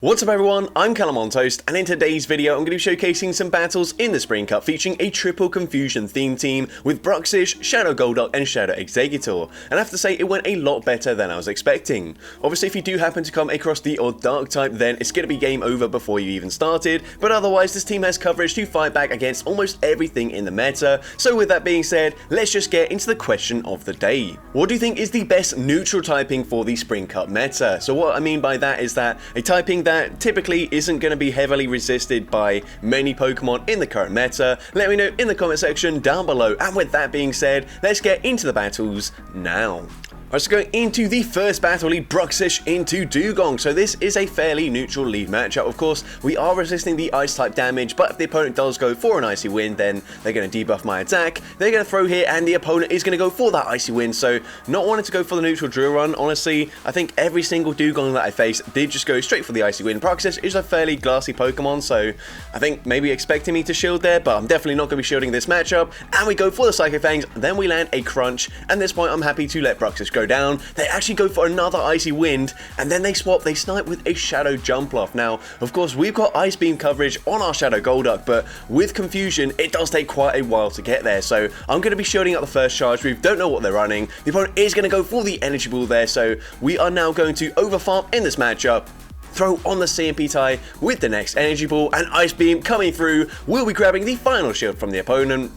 What's up everyone, I'm CallumOnToast, and in today's video I'm going to be showcasing some battles in the Spring Cup featuring a triple confusion theme team with Bruxish, Shadow Golduck and Shadow Exeggutor, and I have to say it went a lot better than I was expecting. Obviously if you do happen to come across the odd Dark type then it's going to be game over before you even started, but otherwise this team has coverage to fight back against almost everything in the meta. So with that being said, let's just get into the question of the day. What do you think is the best neutral typing for the Spring Cup meta? So what I mean by that is that a typing that typically isn't going to be heavily resisted by many Pokemon in the current meta. Let me know in the comment section down below, and with that being said, let's get into the battles now. Alright, so going into the first battle, lead Bruxish into Dugong. So this is a fairly neutral lead matchup. Of course, we are resisting the ice type damage, but if the opponent does go for an icy wind, then they're going to debuff my attack. They're going to throw here, and the opponent is going to go for that icy wind. So not wanting to go for the neutral drill run, honestly, I think every single Dugong that I faced did just go straight for the icy wind. Bruxish is a fairly glassy Pokemon, so I think maybe expecting me to shield there, but I'm definitely not going to be shielding this matchup. And we go for the Psychic Fangs, then we land a Crunch, and at this point I'm happy to let Bruxish go down. They actually go for another icy wind, and then they snipe with a Shadow Jumpluff. Now, of course, we've got Ice Beam coverage on our Shadow Golduck, but with Confusion, it does take quite a while to get there. So I'm going to be shielding up the first charge. We don't know what they're running. The opponent is going to go for the Energy Ball there, so we are now going to overfarm in this matchup. Throw on the CMP tie with the next Energy Ball, and Ice Beam coming through. We'll be grabbing the final shield from the opponent.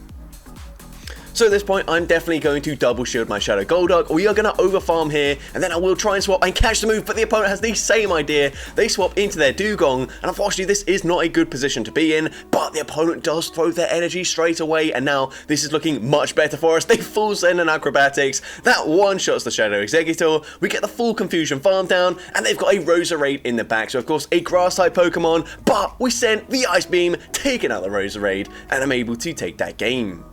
So at this point, I'm definitely going to double shield my Shadow Golduck. We are going to overfarm here, and then I will try and swap and catch the move, but the opponent has the same idea. They swap into their Dugong, and unfortunately this is not a good position to be in, but the opponent does throw their energy straight away, and now this is looking much better for us. They full send an Acrobatics, that one-shots the Shadow Exeggutor, we get the full Confusion farm down, and they've got a Roserade in the back, so of course a Grass-type Pokemon, but we sent the Ice Beam, taking out the Roserade, and I'm able to take that game.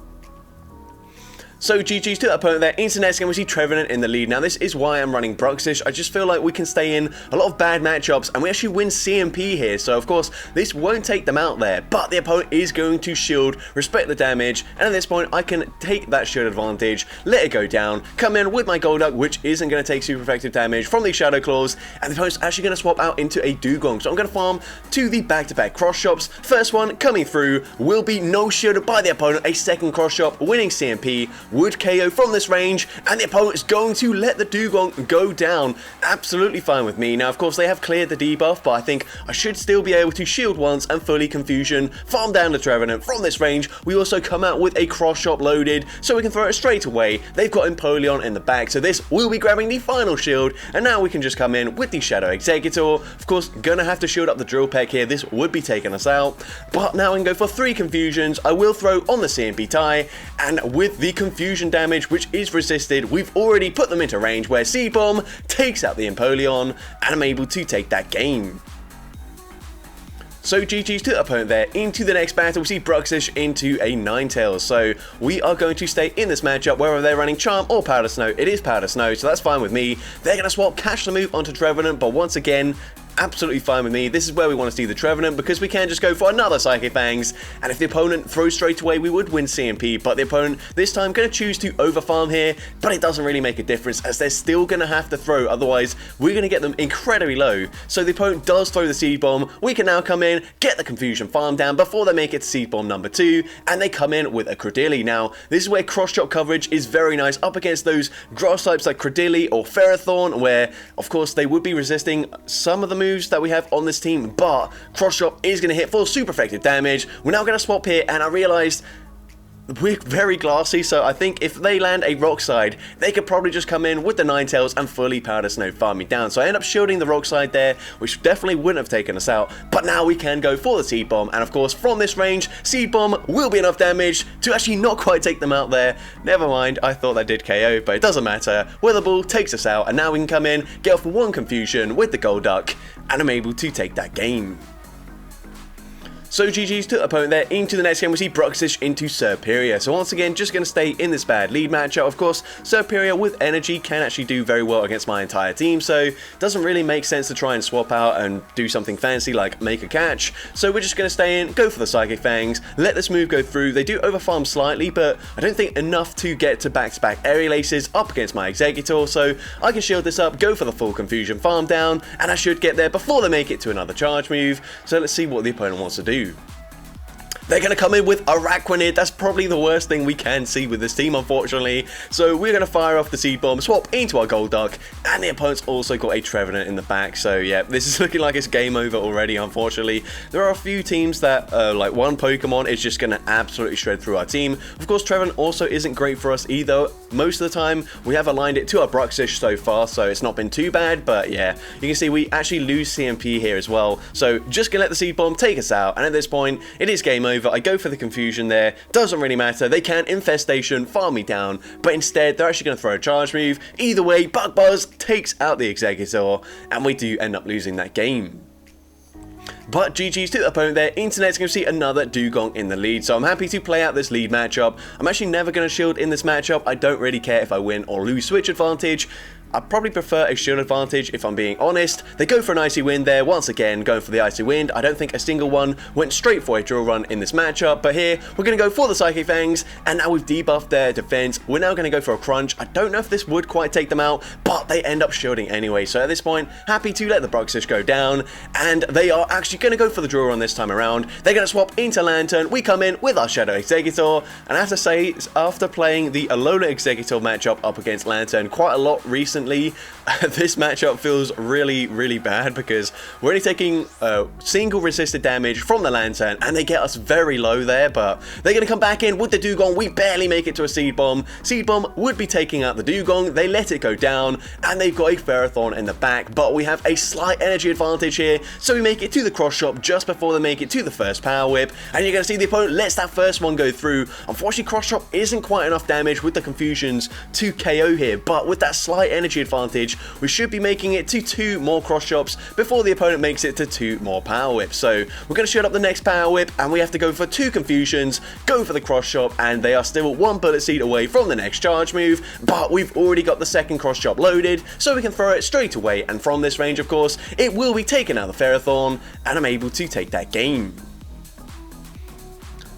So GG's to that opponent there. Into next game we see Trevenant in the lead. Now this is why I'm running Bruxish. I just feel like we can stay in a lot of bad matchups and we actually win CMP here. So of course this won't take them out there, but the opponent is going to shield, respect the damage, and at this point I can take that shield advantage, let it go down, come in with my Golduck, which isn't going to take super effective damage from the Shadow Claws, and the opponent's actually going to swap out into a Dugong. So I'm going to farm to the back-to-back cross shops. First one coming through will be no shielded by the opponent. A second cross shop winning CMP would KO from this range, and the opponent is going to let the Dugong go down. Absolutely fine with me. Now of course they have cleared the debuff, but I think I should still be able to shield once and fully Confusion, farm down the Trevenant from this range. We also come out with a cross shop loaded, so we can throw it straight away. They've got Empoleon in the back, so this will be grabbing the final shield, and now we can just come in with the Shadow Exeggutor. Of course gonna have to shield up the Drill Peck here. This would be taking us out, but now I can go for 3 Confusions. I will throw on the CMP tie, and with the Confusion damage which is resisted, we've already put them into range where Seed Bomb takes out the Empoleon, and I'm able to take that game. So GG's to the opponent there. Into the next battle we see Bruxish into a Ninetales. So we are going to stay in this matchup whether they're running Charm or Powder Snow. It is Powder Snow, so that's fine with me. They're going to swap Catch the Move onto Trevenant, but once again, absolutely fine with me. This is where we want to see the Trevenant because we can just go for another Psychic Fangs, and if the opponent throws straight away we would win CMP, but the opponent this time going to choose to overfarm here, but it doesn't really make a difference as they're still going to have to throw, otherwise we're going to get them incredibly low. So the opponent does throw the Seed Bomb. We can now come in, get the Confusion farm down before they make it to Seed Bomb number 2, and they come in with a Credilli. Now this is where cross chop coverage is very nice up against those grass types like Credilli or Ferrothorn, where of course they would be resisting some of the moves that we have on this team, but cross chop is going to hit for super effective damage. We're now going to swap here, and I realized we're very glassy, so I think if they land a Rock Side, they could probably just come in with the Ninetales and fully Powder Snow farm me down. So I end up shielding the Rock Side there, which definitely wouldn't have taken us out, but now we can go for the Seed Bomb, and of course from this range, Seed Bomb will be enough damage to actually not quite take them out there. Never mind, I thought that did KO, but it doesn't matter. Weather Ball takes us out, and now we can come in, get off 1 Confusion with the Golduck, and I'm able to take that game. So GG's to the opponent there. Into the next game we see Bruxish into Superior. So once again, just going to stay in this bad lead matchup. Of course, Superior with energy can actually do very well against my entire team, so it doesn't really make sense to try and swap out and do something fancy like make a catch. So we're just going to stay in, go for the Psychic Fangs, let this move go through. They do overfarm slightly, but I don't think enough to get to back-to-back Aerial Aces up against my Exeggutor, so I can shield this up, go for the full Confusion farm down, and I should get there before they make it to another charge move. So let's see what the opponent wants to do. They're going to come in with Araquanid. That's probably the worst thing we can see with this team, unfortunately. So we're going to fire off the Seed Bomb, swap into our Golduck, and the opponent's also got a Trevenant in the back. So yeah, this is looking like it's game over already, unfortunately. There are a few teams that, like one Pokemon is just going to absolutely shred through our team. Of course, Trevenant also isn't great for us either. Most of the time, we have aligned it to our Bruxish so far, so it's not been too bad. But yeah, you can see we actually lose CMP here as well. So just going to let the Seed Bomb take us out, and at this point, it is game over. I go for the Confusion there, doesn't really matter, they can Infestation, farm me down, but instead they're actually going to throw a charge move. Either way, Bug Buzz takes out the Exeggutor, and we do end up losing that game. But GG's to the opponent there. Internet's going to see another Dugong in the lead, so I'm happy to play out this lead matchup. I'm actually never going to shield in this matchup. I don't really care if I win or lose switch advantage. I probably prefer a shield advantage if I'm being honest. They go for an Icy Wind there, once again going for the Icy Wind. I don't think a single one went straight for a drill run in this matchup, but here we're going to go for the Psychic Fangs, and now we've debuffed their defense. We're now going to go for a Crunch. I don't know if this would quite take them out, but they end up shielding anyway, so at this point, happy to let the Bruxish go down, and they are actually going to go for the drill run this time around. They're going to swap into Lantern. We come in with our Shadow Exeggutor, and I have to say, after playing the Alola Exeggutor matchup up against Lantern quite a lot recently, this matchup feels really bad because we're only taking single resisted damage from the Lantern, and they get us very low there, but they're going to come back in with the Dugong. We barely make it to a Seed Bomb. Seed Bomb would be taking out the Dugong. They let it go down, and they've got a Ferrothorn in the back, but we have a slight energy advantage here, so we make it to the Cross Chop just before they make it to the first Power Whip, and you're going to see the opponent lets that first one go through. Unfortunately, Cross Chop isn't quite enough damage with the Confusions to KO here, but with that slight energy advantage, we should be making it to 2 more Cross Chops before the opponent makes it to 2 more Power Whips. So we're going to shut up the next Power Whip, and we have to go for 2 Confusions, go for the Cross Chop, and they are still 1 Bullet Seed away from the next charge move, but we've already got the second Cross Chop loaded, so we can throw it straight away, and from this range, of course, it will be taking out the Ferrothorn, and I'm able to take that game.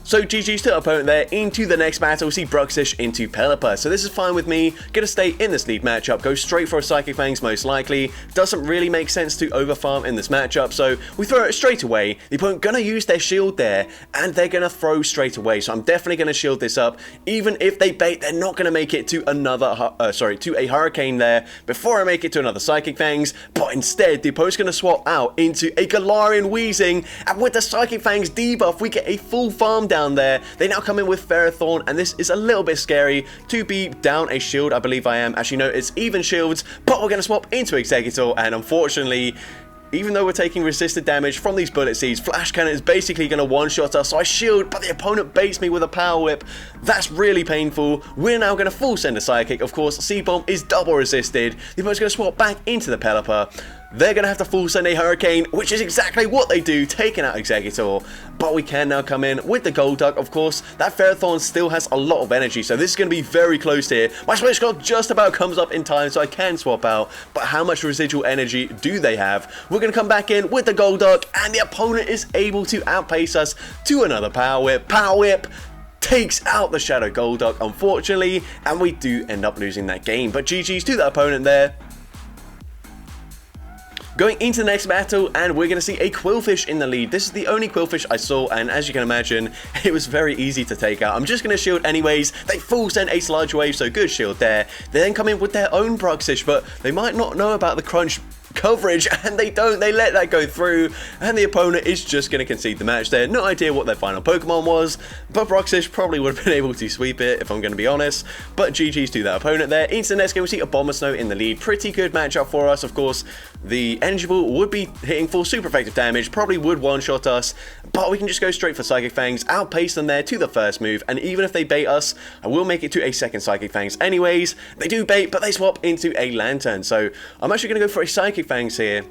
So GG's to the opponent there. Into the next battle, we see Bruxish into Pelipper. So this is fine with me. Gonna stay in this lead matchup, go straight for a Psychic Fangs most likely. Doesn't really make sense to overfarm in this matchup, so we throw it straight away. The opponent gonna use their shield there, and they're gonna throw straight away. So I'm definitely gonna shield this up. Even if they bait, they're not gonna make it to another, to a Hurricane there before I make it to another Psychic Fangs. But instead, the opponent's gonna swap out into a Galarian Weezing, and with the Psychic Fangs debuff, we get a full farm down there. They now come in with Ferrothorn, and this is a little bit scary to be down a shield. I believe I am. Actually, no, it's even shields, but we're going to swap into Exeggutor, and unfortunately, even though we're taking resisted damage from these Bullet Seeds, Flash Cannon is basically going to one-shot us, so I shield, but the opponent baits me with a Power Whip. That's really painful. We're now going to full send a Psychic. Of course, Seed Bomb is double resisted. The opponent's going to swap back into the Pelipper. They're going to have to full send a Hurricane, which is exactly what they do, taking out Exeggutor. But we can now come in with the Golduck. Of course, that Ferrothorn still has a lot of energy, so this is going to be very close here. My Switch Clock just about comes up in time, so I can swap out. But how much residual energy do they have? We're going to come back in with the Golduck, and the opponent is able to outpace us to another Power Whip. Power Whip takes out the Shadow Golduck, unfortunately, and we do end up losing that game. But GG's to that opponent there. Going into the next battle, and we're going to see a Quillfish in the lead. This is the only Quillfish I saw, and as you can imagine, it was very easy to take out. I'm just going to shield anyways. They full send a Sludge Wave, so good shield there. They then come in with their own Bruxish, but they might not know about the Crunch coverage, and they don't. They let that go through, and the opponent is just going to concede the match there. No idea what their final Pokemon was, but Bruxish probably would have been able to sweep it, if I'm going to be honest. But GG's to that opponent there. Into the next game, we see a Abomasnow in the lead. Pretty good matchup for us. Of course, the Energy Ball would be hitting full super effective damage, probably would one-shot us, but we can just go straight for Psychic Fangs, outpace them there to the first move, and even if they bait us, I will make it to a second Psychic Fangs anyways. They do bait, but they swap into a Lantern, so I'm actually going to go for a Psychic Fangs here.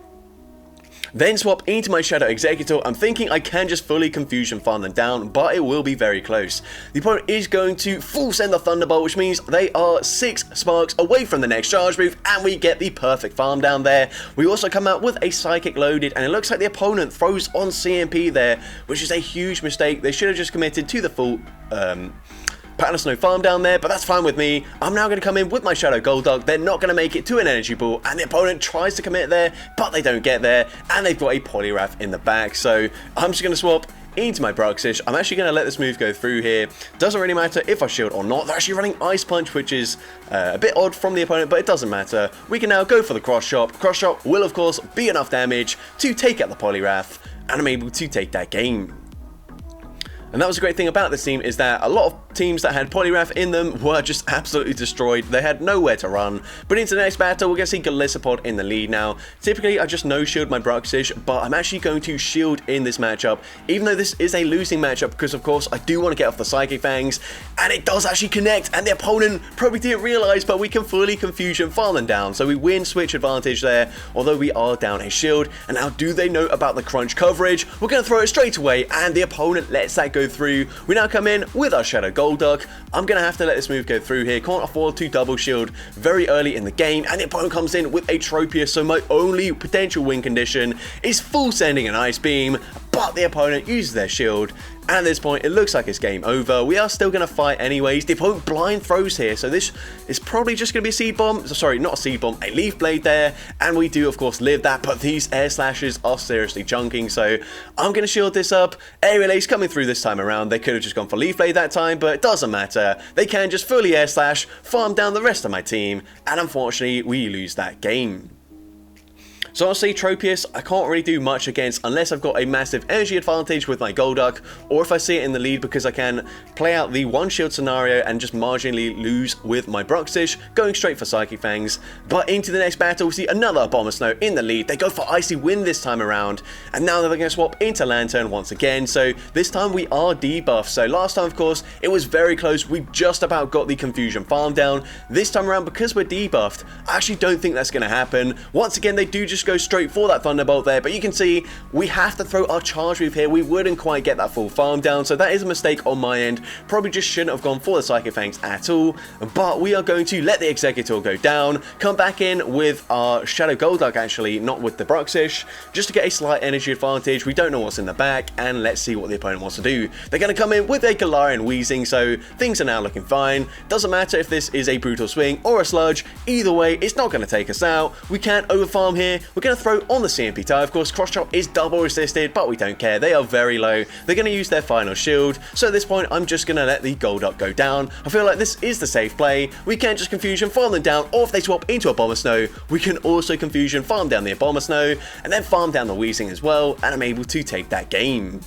Then swap into my Shadow Exeggutor. I'm thinking I can just fully confusion farm them down, but it will be very close. The opponent is going to full send the Thunderbolt, which means they are 6 sparks away from the next charge move, and we get the perfect farm down there. We also come out with a Psychic loaded, and it looks like the opponent throws on CMP there, which is a huge mistake. They should have just committed to the full Pattern of Snow farm down there, but that's fine with me. I'm now going to come in with my Shadow Golduck. They're not going to make it to an energy ball, and the opponent tries to commit there, but they don't get there, and they've got a Poliwrath in the back. So I'm just going to swap into my Bruxish. I'm actually going to let this move go through here. Doesn't really matter if I shield or not. They're actually running Ice Punch, which is a bit odd from the opponent, but it doesn't matter. We can now go for the Cross Chop. Cross Chop will, of course, be enough damage to take out the Poliwrath, and I'm able to take that game. And that was a great thing about this team, is that a lot of teams that had Poliwrath in them were just absolutely destroyed. They had nowhere to run. But into the next battle, we're going to see Golisopod in the lead now. Typically, I just no-shield my Bruxish, but I'm actually going to shield in this matchup, even though this is a losing matchup, because of course, I do want to get off the Psychic Fangs, and it does actually connect, and the opponent probably didn't realize, but we can fully confusion farm them down. So we win switch advantage there, although we are down a shield. And now, do they know about the crunch coverage? We're going to throw it straight away, and the opponent lets that go through. We now come in with our Shadow Golduck. I'm going to have to let this move go through here. Can't afford to double shield very early in the game, and the opponent comes in with a Tropius, so my only potential win condition is full sending an Ice Beam, but the opponent uses their shield. And at this point, it looks like it's game over. We are still going to fight anyways. The opponent blind throws here, so this is probably just going to be a Seed Bomb. Sorry, not a Seed Bomb, a Leaf Blade there. And we do, of course, live that, but these Air Slashes are seriously chunking, so I'm going to shield this up. Aerial Ace coming through this time around. They could have just gone for Leaf Blade that time, but it doesn't matter. They can just fully Air Slash, farm down the rest of my team, and unfortunately, we lose that game. So honestly, Tropius, I can't really do much against unless I've got a massive energy advantage with my Golduck, or if I see it in the lead, because I can play out the one shield scenario and just marginally lose with my Bruxish, going straight for Psychic Fangs. But into the next battle, we see another Bomber Snow in the lead. They go for Icy Wind this time around, and now they're going to swap into Lantern once again. So this time we are debuffed. So last time, of course, it was very close. We just about got the Confusion farm down. This time around, because we're debuffed, I actually don't think that's going to happen. Once again, they do just go straight for that Thunderbolt there, but you can see we have to throw our charge move here. We wouldn't quite get that full farm down, so that is a mistake on my end. Probably just shouldn't have gone for the Psychic Fangs at all, but we are going to let the Exeggutor go down, come back in with our Shadow Golduck, actually, not with the Bruxish, just to get a slight energy advantage. We don't know what's in the back, and let's see what the opponent wants to do. They're going to come in with a Galarian Weezing, so things are now looking fine. Doesn't matter if this is a Brutal Swing or a Sludge, either way, it's not going to take us out. We can't overfarm here. We're going to throw on the CMP tie. Of course, Cross Chop is double resisted, but we don't care. They are very low. They're going to use their final shield. So at this point, I'm just going to let the Golduck go down. I feel like this is the safe play. We can just Confusion farm them down, or if they swap into a Bomber Snow, we can also Confusion farm down the Bomber Snow, and then farm down the Weezing as well, and I'm able to take that game.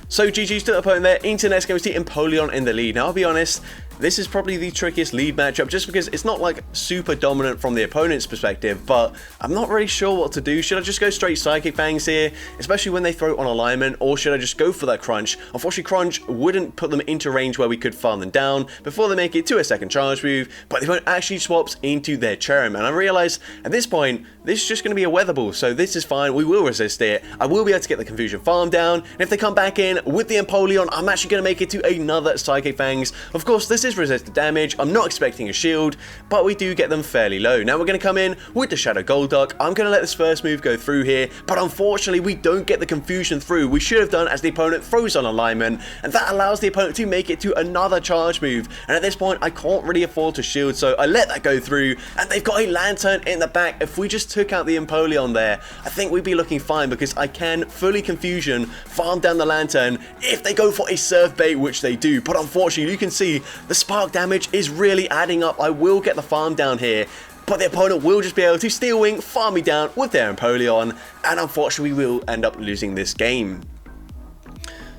So GG's to the opponent there. Into the next game, we see Empoleon in the lead. Now, I'll be honest, this is probably the trickiest lead matchup, just because it's not like super dominant from the opponent's perspective, but I'm not really sure what to do. Should I just go straight Psychic Fangs here, especially when they throw on alignment, or should I just go for that Crunch? Unfortunately, Crunch wouldn't put them into range where we could farm them down before they make it to a second charge move, but the opponent actually swaps into their Cherrim, and I realize at this point, this is just going to be a Weather Ball, so this is fine. We will resist it. I will be able to get the Confusion farm down, and if they come back in with the Empoleon, I'm actually going to make it to another Psychic Fangs. Of course, this is resisted damage. I'm not expecting a shield, but we do get them fairly low. Now we're going to come in with the Shadow Golduck. I'm going to let this first move go through here, but unfortunately we don't get the Confusion through. We should have done as the opponent throws on alignment, and that allows the opponent to make it to another charge move, and at this point I can't really afford to shield, so I let that go through, and they've got a Lantern in the back. If we just took out the Empoleon there, I think we'd be looking fine, because I can fully Confusion farm down the Lantern if they go for a Surf Bait, which they do, but unfortunately you can see the spark damage is really adding up. I will get the farm down here, but the opponent will just be able to Steel Wing, farm me down with their Empoleon, and unfortunately we will end up losing this game.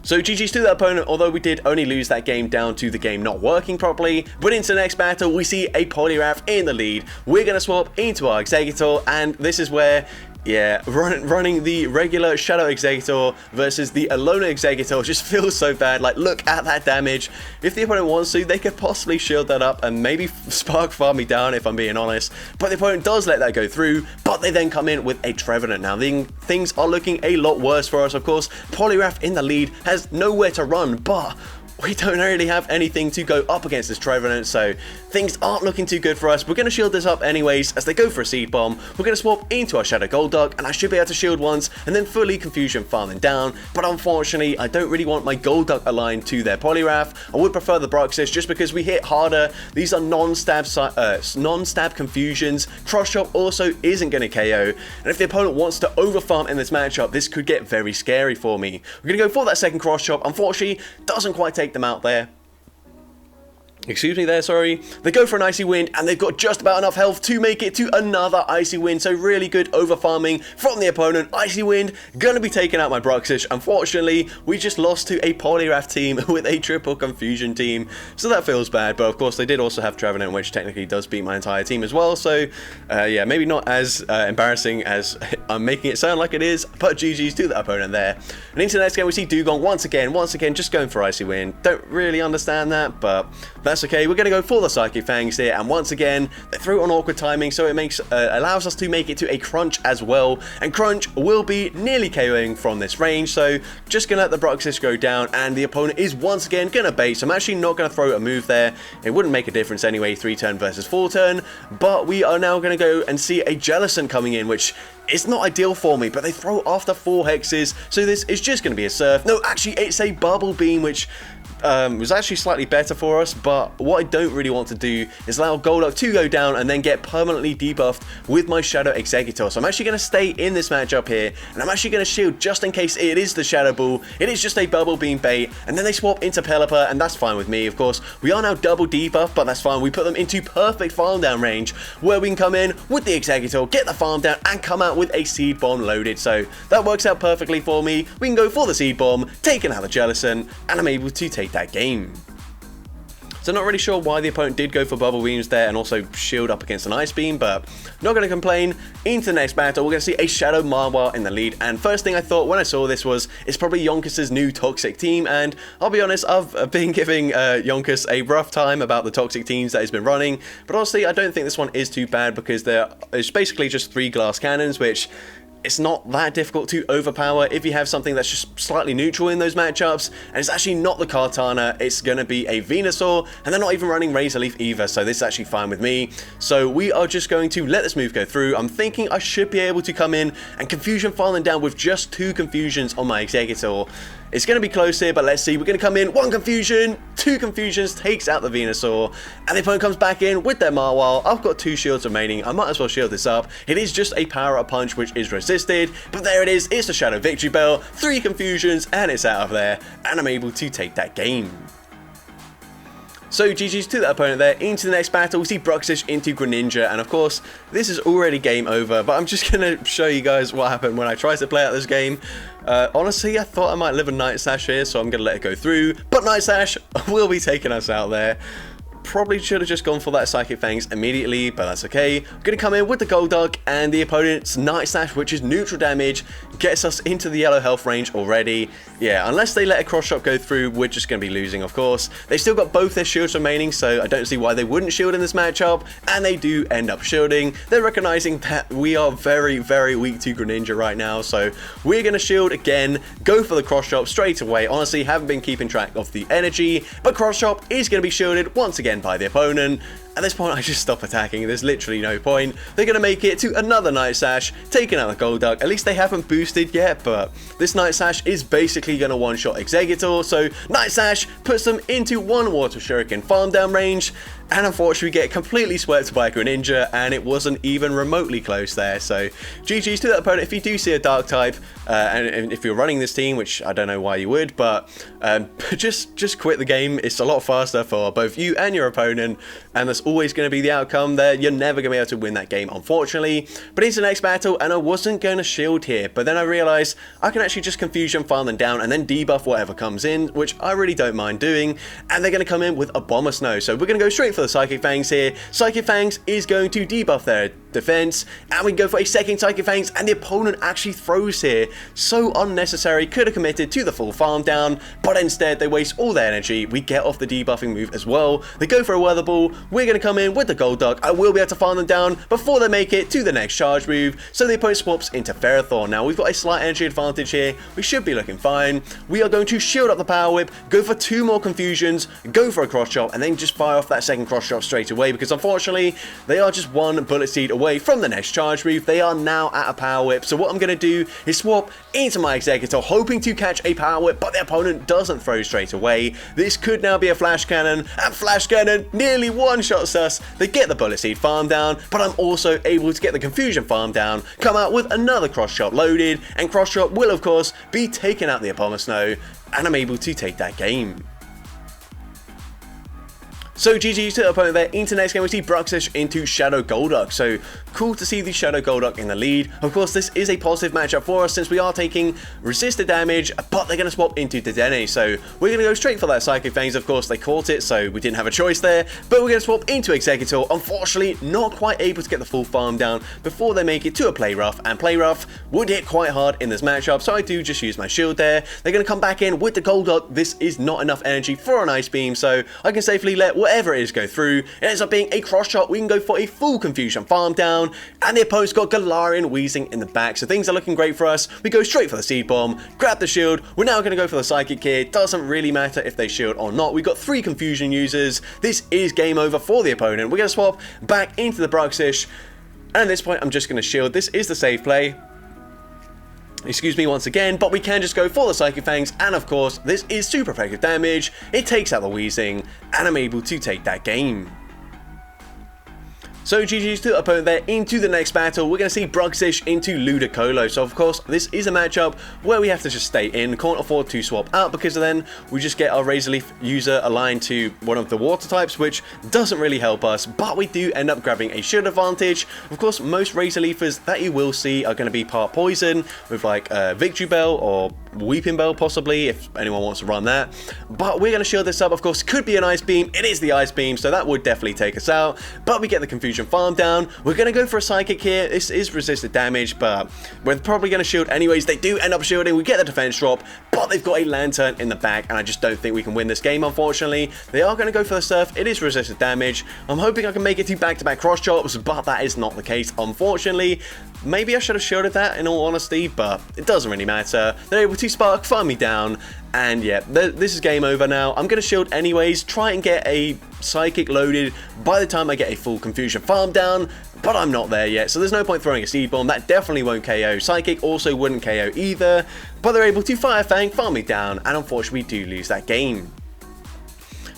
So GG's to that opponent, although we did only lose that game down to the game not working properly. But into the next battle, we see a Poliwrath in the lead. We're going to swap into our Exeggutor, and this is where Yeah, running the regular Shadow Exeggutor versus the Alona Exeggutor just feels so bad. Like, look at that damage. If the opponent wants to, they could possibly shield that up and maybe spark farm me down, if I'm being honest. But the opponent does let that go through, but they then come in with a Trevenant. Now, things are looking a lot worse for us, of course. Poliwrath in the lead has nowhere to run, but we don't really have anything to go up against this Trevenant, so things aren't looking too good for us. We're going to shield this up anyways as they go for a Seed Bomb. We're going to swap into our Shadow Golduck, and I should be able to shield once and then fully Confusion farming down. But unfortunately, I don't really want my Golduck aligned to their Poliwrath. I would prefer the Bruxish just because we hit harder. These are non-stab Confusions. Cross Chop also isn't going to KO, and if the opponent wants to overfarm in this matchup, this could get very scary for me. We're going to go for that second Cross Chop. Unfortunately, doesn't quite take them out there. Excuse me there, sorry. They go for an Icy Wind, and they've got just about enough health to make it to another Icy Wind, so really good over farming from the opponent. Icy Wind, gonna be taking out my Bruxish. Unfortunately, we just lost to a Poliwrath team with a triple Confusion team, so that feels bad, but of course they did also have Trevenant, which technically does beat my entire team as well, so yeah, maybe not as embarrassing as I'm making it sound like it is, but GG's to that opponent there. And into the next game, we see Dugong once again just going for Icy Wind. Don't really understand that, but that's okay. We're going to go for the Psychic Fangs here, and once again they threw it on awkward timing, so it makes allows us to make it to a Crunch as well, and Crunch will be nearly KOing from this range, so just gonna let the Bruxish go down, and the opponent is once again gonna bait, so I'm actually not gonna throw a move there. It wouldn't make a difference anyway, 3-turn versus 4-turn, but we are now gonna go and see a Jellicent coming in, which it's not ideal for me, but they throw after 4 hexes, so this is just going to be a Surf. No, actually, it's a Bubble Beam, which was actually slightly better for us, but what I don't really want to do is allow Golduck to go down and then get permanently debuffed with my Shadow Exeggutor. So I'm actually going to stay in this matchup here, and I'm actually going to shield just in case it is the Shadow Ball. It is just a Bubble Beam bait, and then they swap into Pelipper, and that's fine with me, of course. We are now double debuffed, but that's fine. We put them into perfect farm down range, where we can come in with the Exeggutor, get the farm down, and come out with a Seed Bomb loaded. So that works out perfectly for me. We can go for the Seed Bomb, taking out the Jellicent, and I'm able to take that game. So not really sure why the opponent did go for Bubble Beams there and also shield up against an Ice Beam, but not going to complain. Into the next battle, we're going to see a Shadow Marwar in the lead, and first thing I thought when I saw this was, it's probably Yonkers' new Toxic team, and I'll be honest, I've been giving Yonkers a rough time about the Toxic teams that he's been running, but honestly, I don't think this one is too bad because it's basically just 3 glass cannons, which it's not that difficult to overpower if you have something that's just slightly neutral in those matchups, and it's actually not the Kartana, it's going to be a Venusaur, and they're not even running Razor Leaf either, so this is actually fine with me. So we are just going to let this move go through. I'm thinking I should be able to come in and Confusion Farming down with just 2 Confusions on my Exeggutor. It's going to be close here, but let's see. We're going to come in, 1 Confusion, 2 Confusions, takes out the Venusaur, and the opponent comes back in with their Marwar. I've got 2 shields remaining. I might as well shield this up. It is just a Power Up Punch, which is resisted, but there it is. It's the Shadow Victory Bell, 3 Confusions, and it's out of there, and I'm able to take that game. So GG's to that opponent there. Into the next battle, we see Bruxish into Greninja, and of course, this is already game over, but I'm just going to show you guys what happened when I tried to play out this game. Honestly, I thought I might live a Night Slash here, so I'm going to let it go through, but Night Slash will be taking us out there. Probably should have just gone for that Psychic Fangs immediately, but that's okay. I'm going to come in with the Golduck, and the opponent's Night Slash, which is neutral damage, gets us into the yellow health range already. Yeah, unless they let a Cross Chop go through, we're just going to be losing, of course. They've still got both their shields remaining, so I don't see why they wouldn't shield in this matchup, and they do end up shielding. They're recognizing that we are very, very weak to Greninja right now, so we're going to shield again, go for the Cross Chop straight away. Honestly, haven't been keeping track of the energy, but Cross Chop is going to be shielded once again by the opponent. At this point, I just stop attacking. There's literally no point. They're going to make it to another Night Slash, taking out the Golduck. At least they haven't boosted yet, but this Night Slash is basically going to one-shot Exeggutor. So Night Slash puts them into 1 Water Shuriken farm down range, and unfortunately we get completely swept by a Greninja, and it wasn't even remotely close there. So GG's to that opponent. If you do see a Dark type, and if you're running this team, which I don't know why you would, but just quit the game. It's a lot faster for both you and your opponent, and that's always going to be the outcome there. You're never going to be able to win that game, unfortunately. But into the next battle, and I wasn't going to shield here, but then I realized I can actually just Confusion farm them down and then debuff whatever comes in, which I really don't mind doing, and they're going to come in with a Bomber Snow. So we're going to go straight for the Psychic Fangs here. Psychic Fangs is going to debuff their defense, and we go for a second Psychic Fangs, and the opponent actually throws here. So unnecessary, could have committed to the full farm down, but instead they waste all their energy. We get off the debuffing move as well. They go for a Weather Ball. We're going to come in with the Golduck. I will be able to farm them down before they make it to the next charge move, so the opponent swaps into Ferrothorn. Now we've got a slight energy advantage here. We should be looking fine. We are going to shield up the Power Whip, go for 2 more confusions, go for a cross chop, and then just fire off that second cross chop straight away, because unfortunately they are just 1 bullet seed away from the next charge move. They are now at a Power Whip, so what I'm going to do is swap into my Exeggutor, hoping to catch a Power Whip, but the opponent doesn't throw straight away. This could now be a Flash Cannon, and Flash Cannon nearly one-shots us. They get the bullet seed farm down, but I'm also able to get the confusion farm down, come out with another cross chop loaded, and cross chop will of course be taking out the Abomasnow, and I'm able to take that game. So GG to the opponent there. Into next game we see Bruxish into Shadow Golduck. So cool to see the Shadow Golduck in the lead. Of course this is a positive matchup for us since we are taking resisted damage, but they're going to swap into Dedenne. So we're going to go straight for that Psychic Fangs. Of course they caught it, so we didn't have a choice there. But we're going to swap into Exeggutor. Unfortunately not quite able to get the full farm down before they make it to a Play Rough. And Play Rough would hit quite hard in this matchup, so I do just use my shield there. They're going to come back in with the Golduck. This is not enough energy for an Ice Beam, so I can safely let whatever it is go through. It ends up being a cross shot. We can go for a full confusion farm down, and the opponent's got Galarian wheezing in the back, so things are looking great for us. We go straight for the Seed Bomb, grab the shield. We're now going to go for the Psychic here. Doesn't really matter if they shield or not. We've got 3 confusion users. This is game over for the opponent. We're going to swap back into the Bruxish, and at this point I'm just going to shield. This is the safe play. Excuse me once again, but we can just go for the Psychic Fangs, and of course this is super effective damage. It takes out the wheezing, and I'm able to take that game. So GG's to the opponent there. Into the next battle, we're going to see Bruxish into Ludicolo. So of course, this is a matchup where we have to just stay in. Can't afford to swap out, because then we just get our Razor Leaf user aligned to one of the water types, which doesn't really help us, but we do end up grabbing a shield advantage. Of course, most Razor Leafers that you will see are going to be part poison, with like Victory Bell or Weeping Bell possibly, if anyone wants to run that. But we're going to shield this up. Of course, could be an Ice Beam. It is the Ice Beam, so that would definitely take us out, but we get the confusion farm down. We're going to go for a Psychic here. This is resisted damage, but we're probably going to shield anyways. They do end up shielding. We get the defense drop, but they've got a Lantern in the back, and I just don't think we can win this game, unfortunately. They are going to go for the Surf. It is resisted damage. I'm hoping I can make it to back-to-back cross chops, but that is not the case, unfortunately. Maybe I should have shielded that, in all honesty, but it doesn't really matter. They're able to Spark, farm me down, and yeah, this is game over now. I'm going to shield anyways, try and get a Psychic loaded by the time I get a full confusion farm down, but I'm not there yet, so there's no point throwing a Seed Bomb. That definitely won't KO. Psychic also wouldn't KO either, but they're able to Fire Fang, farm me down, and unfortunately we do lose that game.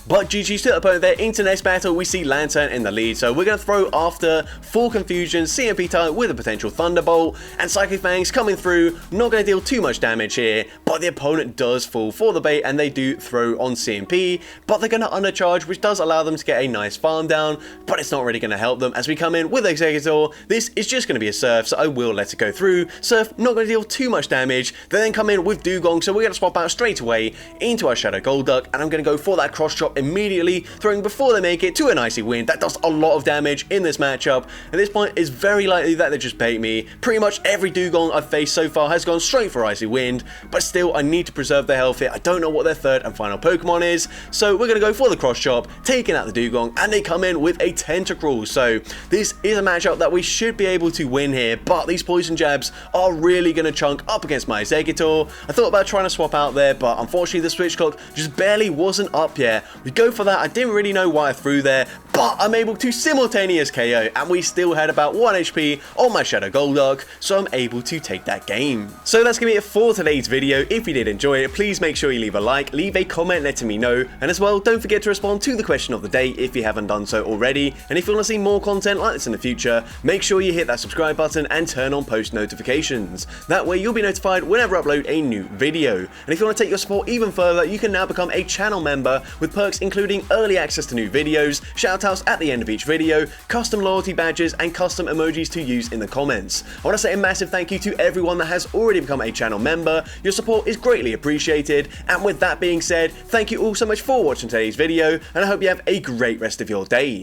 But GG's to the opponent there. Into next battle, we see Lantern in the lead. So we're going to throw after full confusion, CMP type with a potential Thunderbolt, and Psychic Fangs coming through. Not going to deal too much damage here, but the opponent does fall for the bait, and they do throw on CMP, but they're going to undercharge, which does allow them to get a nice farm down, but it's not really going to help them as we come in with Exeggutor. This is just going to be a Surf, so I will let it go through. Surf, not going to deal too much damage. They then come in with Dugong, so we're going to swap out straight away into our Shadow Golduck, and I'm going to go for that cross chop immediately, throwing before they make it to an Icy Wind. That does a lot of damage in this matchup. At this point, it's very likely that they just bait me. Pretty much every Dugong I've faced so far has gone straight for Icy Wind, but still, I need to preserve their health here. I don't know what their third and final Pokemon is, so we're going to go for the cross chop, taking out the Dugong, and they come in with a Tentacruel. So this is a matchup that we should be able to win here, but these Poison Jabs are really going to chunk up against my Exeggutor. I thought about trying to swap out there, but unfortunately the switch clock just barely wasn't up yet. We go for that. I didn't really know why I threw there, but I'm able to simultaneous KO, and we still had about 1 HP on my Shadow Golduck, so I'm able to take that game. So that's going to be it for today's video. If you did enjoy it, please make sure you leave a like, leave a comment letting me know, and as well, don't forget to respond to the question of the day if you haven't done so already. And if you want to see more content like this in the future, make sure you hit that subscribe button and turn on post notifications. That way you'll be notified whenever I upload a new video. And if you want to take your support even further, you can now become a channel member with perks including early access to new videos, shoutouts at the end of each video, custom loyalty badges, and custom emojis to use in the comments. I want to say a massive thank you to everyone that has already become a channel member. Your support is greatly appreciated, and with that being said, thank you all so much for watching today's video, and I hope you have a great rest of your day.